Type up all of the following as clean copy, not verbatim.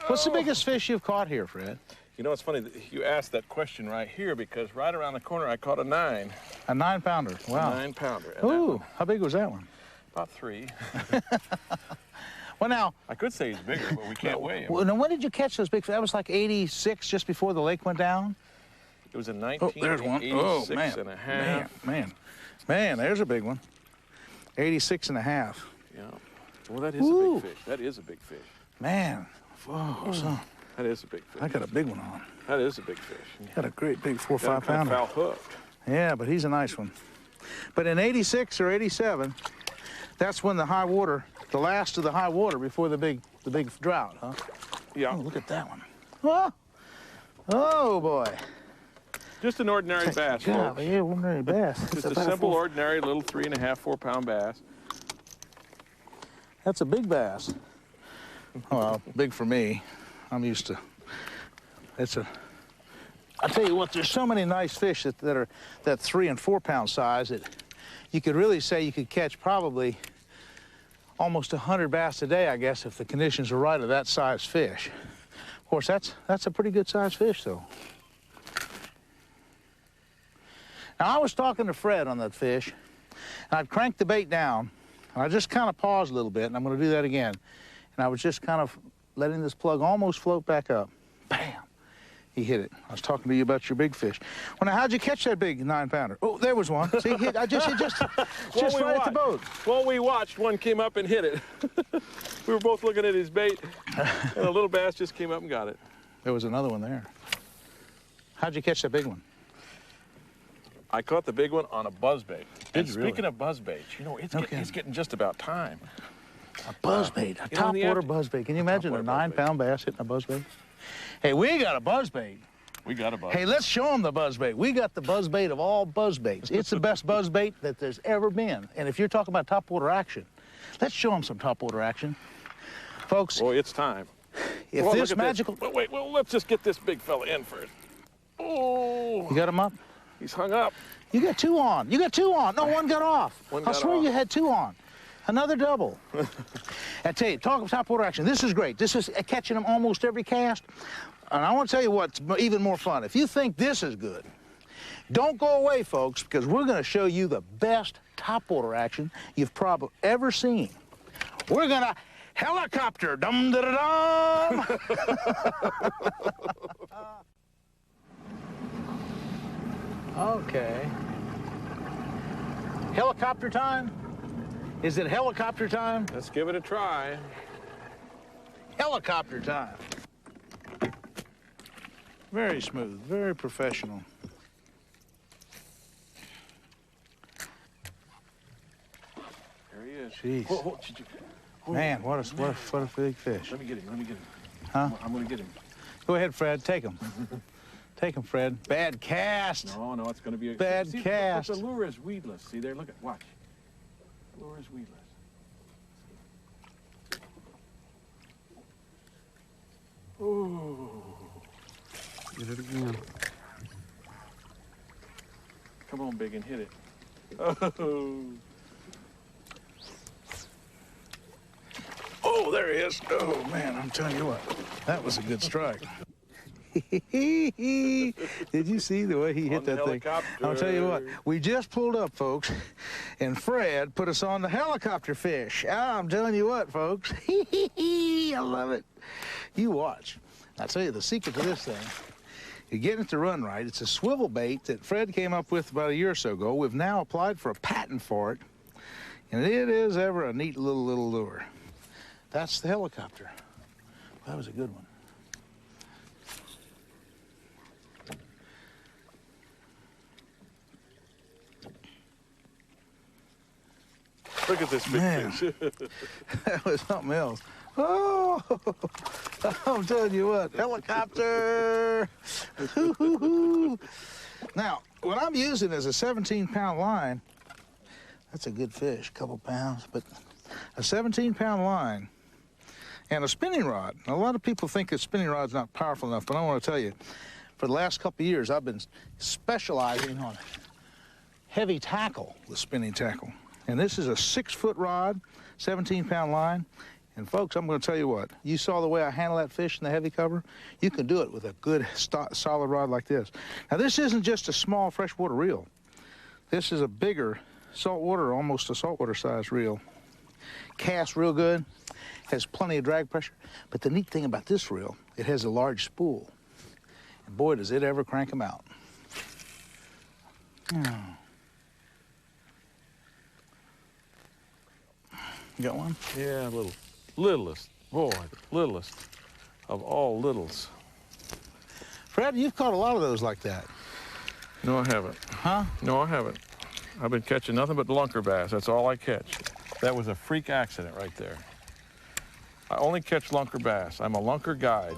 What's the biggest fish you've caught here, Fred? You know, it's funny that you asked that question right here because right around the corner I caught a 9. A 9-pounder. Wow. A 9-pounder. Ooh, how big was that one? About 3. Well, now... I could say he's bigger, but we can't weigh him. Well, now, when did you catch those big fish? That was like 86, just before the lake went down? It was in Oh, there's one. Oh, 1986 man. and a half. Man, there's a big one. 86 and a half. Yeah. Well, that is a big fish. That is a big fish. Man. Whoa, son. That is a big fish. I got a big one on. That is a big fish. Got a great big 4 or 5 Kind pounder. of foul hooked. Yeah, but he's a nice one. But in 86 or 87, that's when the high water, the last of the high water before the big drought, huh? Yeah. Oh, look at that one. Oh, oh boy. Just an ordinary bass, God, folks. yeah, ordinary bass. Just a simple, ordinary little 3.5, 4-pound bass. That's a big bass. Well, big for me. I'm used to. I tell you what, there's so many nice fish that are that 3 and 4 pound size that you could really say you could catch probably almost 100 bass a day, I guess, if the conditions are right of that size fish. Of course, that's a pretty good size fish, though. Now, I was talking to Fred on that fish, and I'd cranked the bait down, and I just kind of paused a little bit, and I'm going to do that again. And I was just kind of letting this plug almost float back up. Bam! He hit it. I was talking to you about your big fish. Well, now, how'd you catch that big 9-pounder? Oh, there was one. See, it just right at the boat. While we watched, one came up and hit it. We were both looking at his bait, and a little bass just came up and got it. There was another one there. How'd you catch that big one? I caught the big one on a buzzbait. And Really? speaking of buzzbaits, you know, it's getting just about time. A buzzbait, a topwater buzzbait. Can you imagine a 9-pound bass hitting a buzzbait? Hey, we got a buzzbait. We got a buzzbait. Hey, let's show them the buzzbait. We got the buzzbait of all buzzbaits. It's the best buzzbait that there's ever been. And if you're talking about topwater action, let's show them some topwater action. Folks. Boy, it's time. If well, this magical... Wait, let's just get this big fella in first. Oh. You got him up? He's hung up. You got 2 on. You got 2 on. No, one got off. I swear you had 2 on. Another double. I tell you, talk of topwater action. This is great. This is catching them almost every cast. And I want to tell you what's even more fun. If you think this is good, don't go away, folks, because we're going to show you the best topwater action you've probably ever seen. We're going to helicopter dum-da-da-dum. Okay. Helicopter time? Is it helicopter time? Let's give it a try. Helicopter time. Very smooth, very professional. There he is. Jeez. Whoa. Man, what a big fish. Let me get him. Huh? I'm going to get him. Go ahead, Fred. Take him. Take him, Fred. Bad cast. No, it's going to be a... Bad cast. But the lure is weedless. See there? Look at, watch. The lure is weedless. Ooh. Get it again. Come on, big, and hit it. Oh. Oh, there he is. Oh, man, I'm telling you what. That was a good strike. Did you see the way he hit that thing? I'll tell you what, we just pulled up, folks, and Fred put us on the helicopter fish. I'm telling you what, folks. I love it. You watch. I'll tell you the secret to this thing. You're getting it to run right. It's a swivel bait that Fred came up with about a year or so ago. We've now applied for a patent for it, and it is ever a neat little lure. That's the helicopter. That was a good one. Look at this big fish. That was something else. Oh, I'm telling you what, helicopter. Now, what I'm using is a 17-pound line. That's a good fish, a couple pounds, but a 17-pound line and a spinning rod. Now, a lot of people think a spinning rod's not powerful enough, but I want to tell you, for the last couple of years, I've been specializing on heavy tackle with spinning tackle. And this is a 6-foot rod, 17-pound line, And folks, I'm going to tell you what. You saw the way I handle that fish in the heavy cover? You can do it with a good solid rod like this. Now, this isn't just a small freshwater reel. This is a bigger saltwater, almost a saltwater size reel. Casts real good, has plenty of drag pressure. But the neat thing about this reel, it has a large spool. And boy, does it ever crank them out. You got one? Yeah, littlest. Boy, littlest of all littles. Fred, you've caught a lot of those like that. No, I haven't. Huh? No, I haven't. I've been catching nothing but lunker bass. That's all I catch. That was a freak accident right there. I only catch lunker bass. I'm a lunker guide.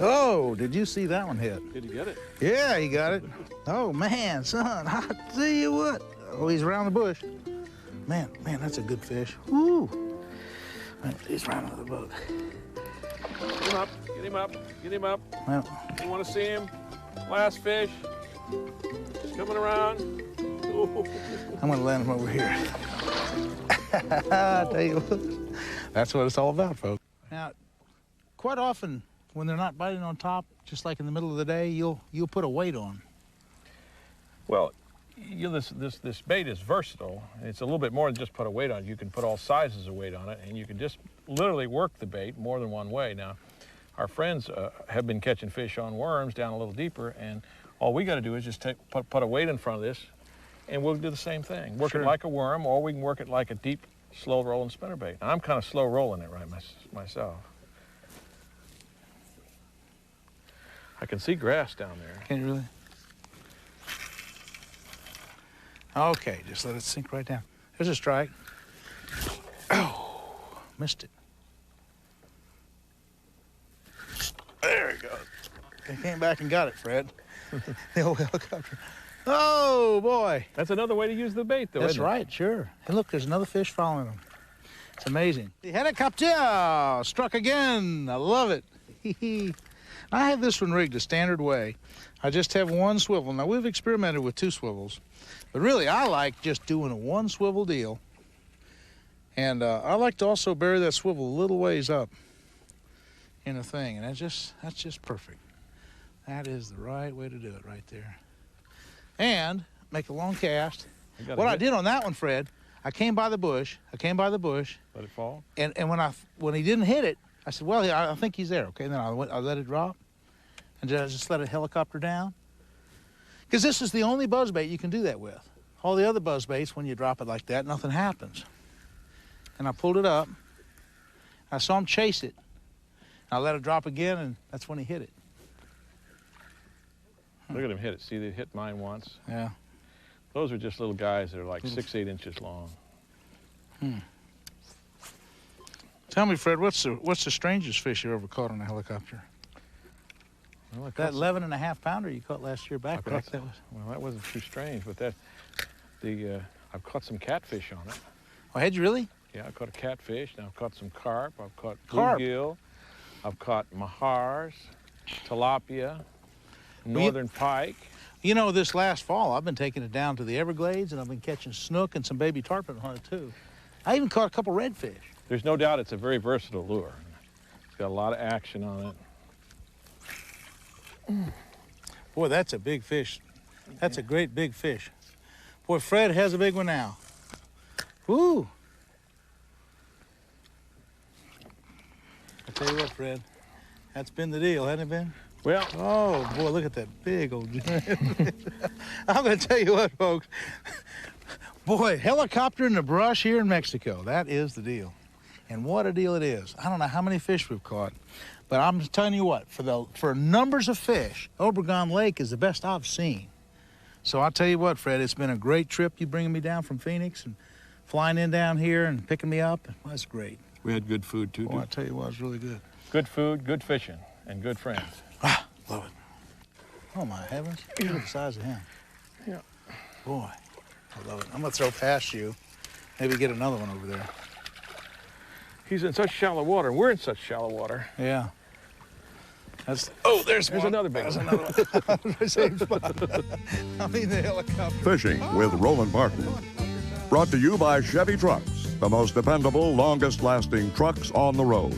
Oh, did you see that one hit? Did he get it? Yeah, he got it. Oh, man, son, I tell you what. Oh, he's around the bush. Man, that's a good fish. Woo. Man, he's right under the boat. Get him up, get him up, get him up. Well, You want to see him? Last fish. He's coming around. Ooh. I'm going to land him over here. I tell you what, that's what it's all about, folks. Now, quite often, when they're not biting on top, just like in the middle of the day, you'll put a weight on. Well, this bait is versatile. It's a little bit more than just put a weight on it. You can put all sizes of weight on it, and you can just literally work the bait more than one way. Now, our friends have been catching fish on worms down a little deeper, and all we got to do is just put a weight in front of this, and we'll do the same thing. Work it like a worm, or we can work it like a deep, slow rolling spinnerbait. Now, I'm kind of slow rolling it right myself. I can see grass down there. Can you really? Okay, just let it sink right down. There's a strike. Oh, missed it. There he goes. They came back and got it, Fred. The old helicopter. Oh, boy. That's another way to use the bait, though, That's isn't it? right, sure. And look, there's another fish following him. It's amazing. The helicopter struck again. I love it. I have this one rigged a standard way. I just have one swivel. Now, we've experimented with two swivels, but really, I like just doing a one swivel deal. And I like to also bury that swivel a little ways up in the thing, and that's just perfect. That is the right way to do it right there. And make a long cast. What I did on that one, Fred, I came by the bush. Let it fall? And when he didn't hit it, I said, well, I think he's there, okay? And then I let it drop, and just let it helicopter down. Because this is the only buzzbait you can do that with. All the other buzzbaits, when you drop it like that, nothing happens. And I pulled it up. I saw him chase it. I let it drop again, and that's when he hit it. Look at him hit it. See, they hit mine once. Yeah. Those are just little guys that are like 6-8 inches long. Tell me, Fred, what's the strangest fish you ever caught on a helicopter? Well, That 11.5 pounder you caught last year back. Well, that wasn't too strange, but I've caught some catfish on it. Oh, had you really? Yeah, I caught a catfish. Now I've caught some carp. I've caught Carp? bluegill. I've caught mahars, tilapia, northern pike. You know, this last fall, I've been taking it down to the Everglades, and I've been catching snook and some baby tarpon on it, too. I even caught a couple redfish. There's no doubt it's a very versatile lure. It's got a lot of action on it. Boy, that's a big fish. That's a great big fish. Boy, Fred has a big one now. Woo! I tell you what, Fred, that's been the deal, hasn't it been? Well, Oh, boy, look at that big old I'm going to tell you what, folks. Boy, helicopter in the brush here in Mexico, that is the deal. And what a deal it is. I don't know how many fish we've caught, but I'm telling you what, for numbers of fish, Obregon Lake is the best I've seen. So I'll tell you what, Fred, it's been a great trip, you bringing me down from Phoenix and flying in down here and picking me up. Well, that's great. we had good food, too. Boy, I tell you what, it's really good. Good food, good fishing, and good friends. Ah, love it. Oh, my heavens. Look at the size of him. Yeah. Boy, I love it. I'm going to throw past you. Maybe get another one over there. He's in such shallow water, and we're in such shallow water. Yeah. There's There's one. another big There's one. another one. Same spot. I mean, the helicopter. Fishing with Roland Martin. Brought to you by Chevy Trucks. The most dependable, longest-lasting trucks on the road.